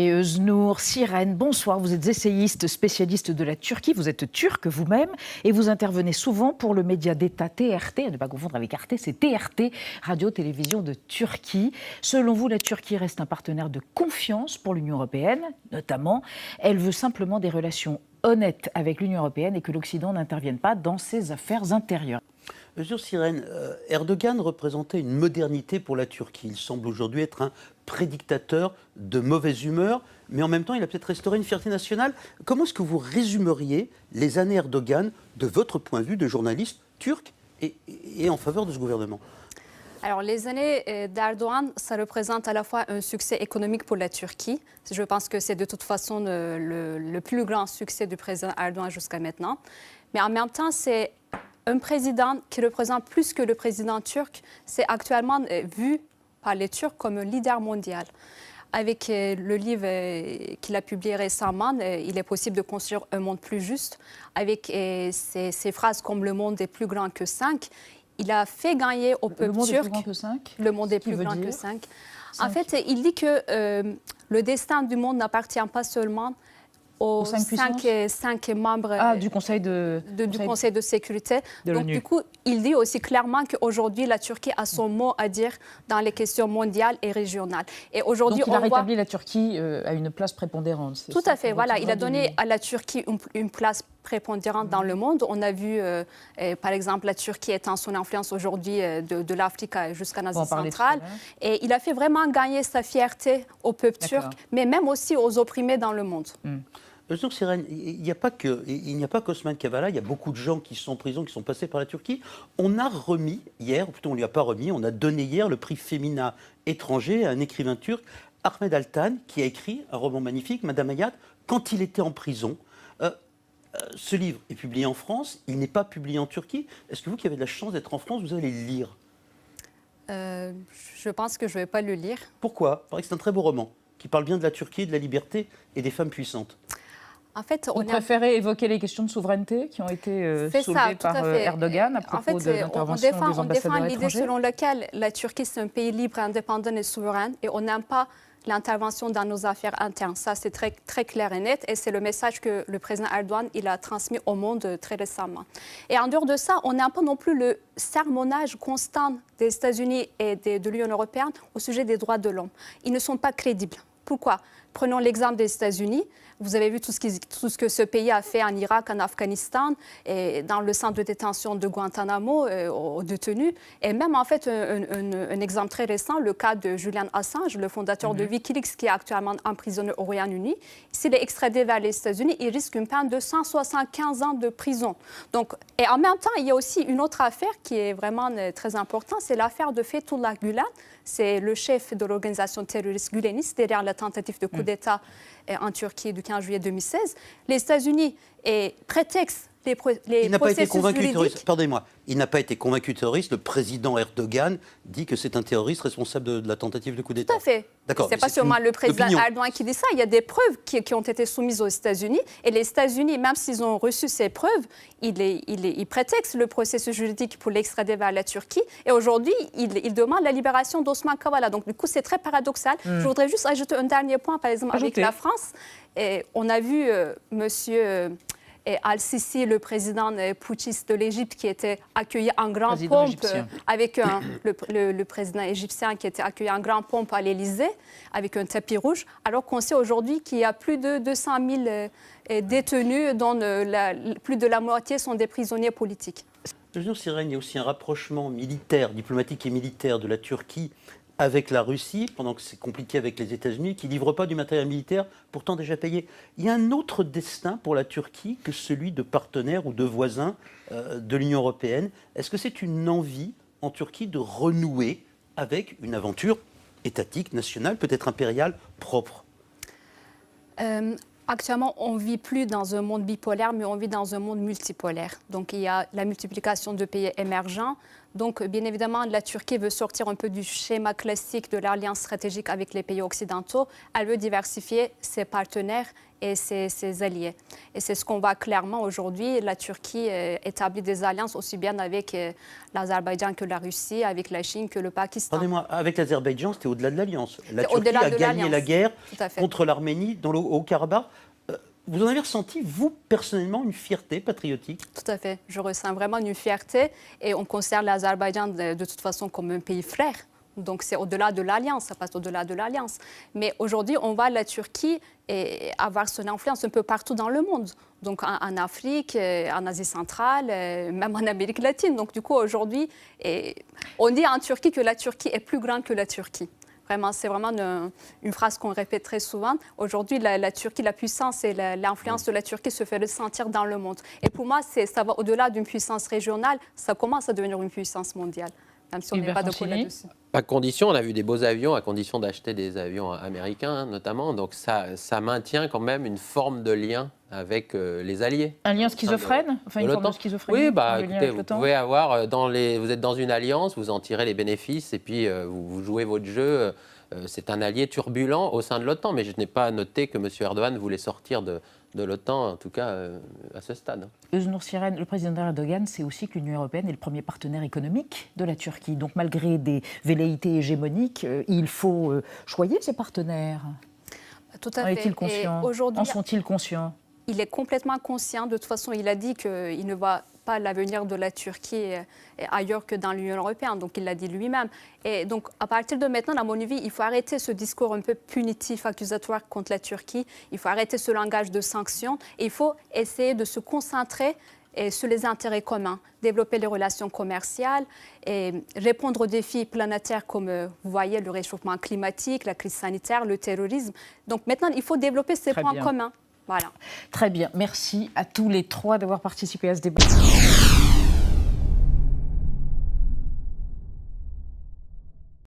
Et Öznur Siren, bonsoir, vous êtes essayiste spécialiste de la Turquie, vous êtes turc vous-même et vous intervenez souvent pour le média d'État TRT, à ne pas confondre avec Arte, c'est TRT, Radio-Télévision de Turquie. Selon vous, la Turquie reste un partenaire de confiance pour l'Union européenne, notamment. Elle veut simplement des relations honnêtes avec l'Union européenne et que l'Occident n'intervienne pas dans ses affaires intérieures. Monsieur Siren, Erdogan représentait une modernité pour la Turquie. Il semble aujourd'hui être un prédictateur de mauvaise humeur, mais en même temps, il a peut-être restauré une fierté nationale. Comment est-ce que vous résumeriez les années Erdogan de votre point de vue de journaliste turc et en faveur de ce gouvernement ? Alors, les années d'Erdogan, ça représente à la fois un succès économique pour la Turquie. Je pense que c'est de toute façon le plus grand succès du président Erdogan jusqu'à maintenant. Mais en même temps, c'est un président qui représente plus que le président turc. C'est actuellement vu par les Turcs comme un leader mondial. Avec le livre qu'il a publié récemment, il est possible de construire un monde plus juste. Avec ces phrases comme « le monde est plus grand que 5 », il a fait gagner au peuple turc... Le monde est plus grand que 5 ? Le monde est plus grand que 5. En fait, il dit que le destin du monde n'appartient pas seulement aux 5 membres du Conseil de sécurité. Donc, du coup, il dit aussi clairement qu'aujourd'hui, la Turquie a son mot à dire dans les questions mondiales et régionales. Et aujourd'hui, donc, il a rétabli la Turquie à une place prépondérante. Tout à fait, voilà. Il a donné à la Turquie une place prépondérante dans le monde. On a vu, par exemple, la Turquie étant son influence aujourd'hui de l'Afrique jusqu'à l'Asie centrale. Et il a fait vraiment gagner sa fierté au peuple turc, mais même aussi aux opprimés dans le monde. Öznur Siren, il n'y a pas qu'Osman Kavala, il y a beaucoup de gens qui sont en prison, qui sont passés par la Turquie. On a remis hier, ou plutôt on ne lui a pas remis, on a donné hier le prix Femina étranger à un écrivain turc, Ahmed Altan, qui a écrit un roman magnifique, Madame Hayat, quand il était en prison. Ce livre est publié en France, il n'est pas publié en Turquie. Est-ce que vous qui avez de la chance d'être en France, vous allez le lire? Je pense que je ne vais pas le lire. Pourquoi? Il paraît que c'est un très beau roman, qui parle bien de la Turquie, de la liberté et des femmes puissantes. En fait, vous préférez évoquer les questions de souveraineté qui ont été soulevées par Erdogan à propos de l'intervention des ambassadeurs étrangers? On défend l'idée selon laquelle la Turquie, c'est un pays libre, indépendant et souverain, et on n'aime pas l'intervention dans nos affaires internes. Ça, c'est très, très clair et net, et c'est le message que le président Erdogan il a transmis au monde très récemment. Et en dehors de ça, on n'aime pas non plus le sermonnage constant des États-Unis et de l'Union européenne au sujet des droits de l'homme. Ils ne sont pas crédibles. Pourquoi? Prenons l'exemple des États-Unis. Vous avez vu tout ce que ce pays a fait en Irak, en Afghanistan, et dans le centre de détention de Guantanamo aux détenus. Et même, en fait, un exemple très récent, le cas de Julian Assange, le fondateur de Wikileaks, qui est actuellement emprisonné au Royaume-Uni. S'il est extradé vers les États-Unis, il risque une peine de 175 ans de prison. Donc, et en même temps, il y a aussi une autre affaire qui est vraiment très importante, c'est l'affaire de Fethullah Gülen. C'est le chef de l'organisation terroriste guleniste derrière la tentative de coup d'État en Turquie du 15 juillet 2016. Les États-Unis prétextent les processus juridiques. Pardonnez-moi, il n'a pas été convaincu terroriste. Le président Erdogan dit que c'est un terroriste responsable de la tentative de coup d'État. Tout à fait. D'accord. Ce n'est pas seulement le président Erdogan qui dit ça. Il y a des preuves qui ont été soumises aux États-Unis. Et les États-Unis, même s'ils ont reçu ces preuves, ils prétextent le processus juridique pour l'extrader vers la Turquie. Et aujourd'hui, ils demandent la libération d'Osman Kavala. Donc, du coup, c'est très paradoxal. Je voudrais juste ajouter un dernier point, par exemple, avec la France. Et on a vu monsieur Al-Sisi, le président putschiste de l'Égypte, qui était accueilli en grande pompe avec le président égyptien qui était accueilli en grande pompe à l'Élysée avec un tapis rouge, alors qu'on sait aujourd'hui qu'il y a plus de 200 000 détenus, dont plus de la moitié sont des prisonniers politiques. Öznur Siren, il y a aussi un rapprochement militaire, diplomatique et militaire de la Turquie avec la Russie, pendant que c'est compliqué avec les États-Unis, qui ne livrent pas du matériel militaire, pourtant déjà payé. Il y a un autre destin pour la Turquie que celui de partenaire ou de voisin de l'Union européenne. Est-ce que c'est une envie en Turquie de renouer avec une aventure étatique, nationale, peut-être impériale, propre? Actuellement, on ne vit plus dans un monde bipolaire, mais on vit dans un monde multipolaire. Donc, il y a la multiplication de pays émergents, Donc, bien évidemment, la Turquie veut sortir un peu du schéma classique de l'alliance stratégique avec les pays occidentaux. Elle veut diversifier ses partenaires et ses alliés. Et c'est ce qu'on voit clairement aujourd'hui. La Turquie établit des alliances aussi bien avec l'Azerbaïdjan que la Russie, avec la Chine que le Pakistan. Pardonnez-moi, avec l'Azerbaïdjan, c'était au-delà de l'alliance. La Turquie a gagné la guerre contre l'Arménie dans le Haut-Karabakh. Vous en avez ressenti, vous, personnellement, une fierté patriotique? Tout à fait. Je ressens vraiment une fierté. Et on considère l'Azerbaïdjan de toute façon comme un pays frère. Donc c'est au-delà de l'alliance, ça passe au-delà de l'alliance. Mais aujourd'hui, on voit la Turquie avoir son influence un peu partout dans le monde. Donc en Afrique, en Asie centrale, même en Amérique latine. Donc du coup, aujourd'hui, on dit en Turquie que la Turquie est plus grande que la Turquie. Vraiment, c'est vraiment une phrase qu'on répète très souvent. Aujourd'hui, la Turquie, la puissance et l'influence de la Turquie se fait ressentir dans le monde. Et pour moi, ça va au-delà d'une puissance régionale, ça commence à devenir une puissance mondiale. Même si on n'est pas d'accord là-dessus. À condition, on a vu des beaux avions, à condition d'acheter des avions américains notamment. Donc ça maintient quand même une forme de lien avec les alliés. Un lien schizophrène, enfin une forme de schizophrénie. Oui, écoutez, vous pouvez avoir vous êtes dans une alliance, vous en tirez les bénéfices et puis vous jouez votre jeu. C'est un allié turbulent au sein de l'OTAN, mais je n'ai pas noté que M. Erdogan voulait sortir de l'OTAN, en tout cas à ce stade. Öznur Siren, le président Erdogan, c'est aussi que l'Union européenne est le premier partenaire économique de la Turquie. Donc malgré des velléités hégémoniques, il faut choyer ses partenaires. Tout à fait. Est-il conscient? En sont-ils conscients? Il est complètement conscient. De toute façon, il a dit qu'il ne voit pas l'avenir de la Turquie ailleurs que dans l'Union européenne. Donc, il l'a dit lui-même. Et donc, à partir de maintenant, à mon avis, il faut arrêter ce discours un peu punitif, accusatoire contre la Turquie. Il faut arrêter ce langage de sanctions. Et il faut essayer de se concentrer sur les intérêts communs, développer les relations commerciales et répondre aux défis planétaires comme, vous voyez, le réchauffement climatique, la crise sanitaire, le terrorisme. Donc, maintenant, il faut développer ces points communs. Voilà. Très bien. Merci à tous les trois d'avoir participé à ce débat.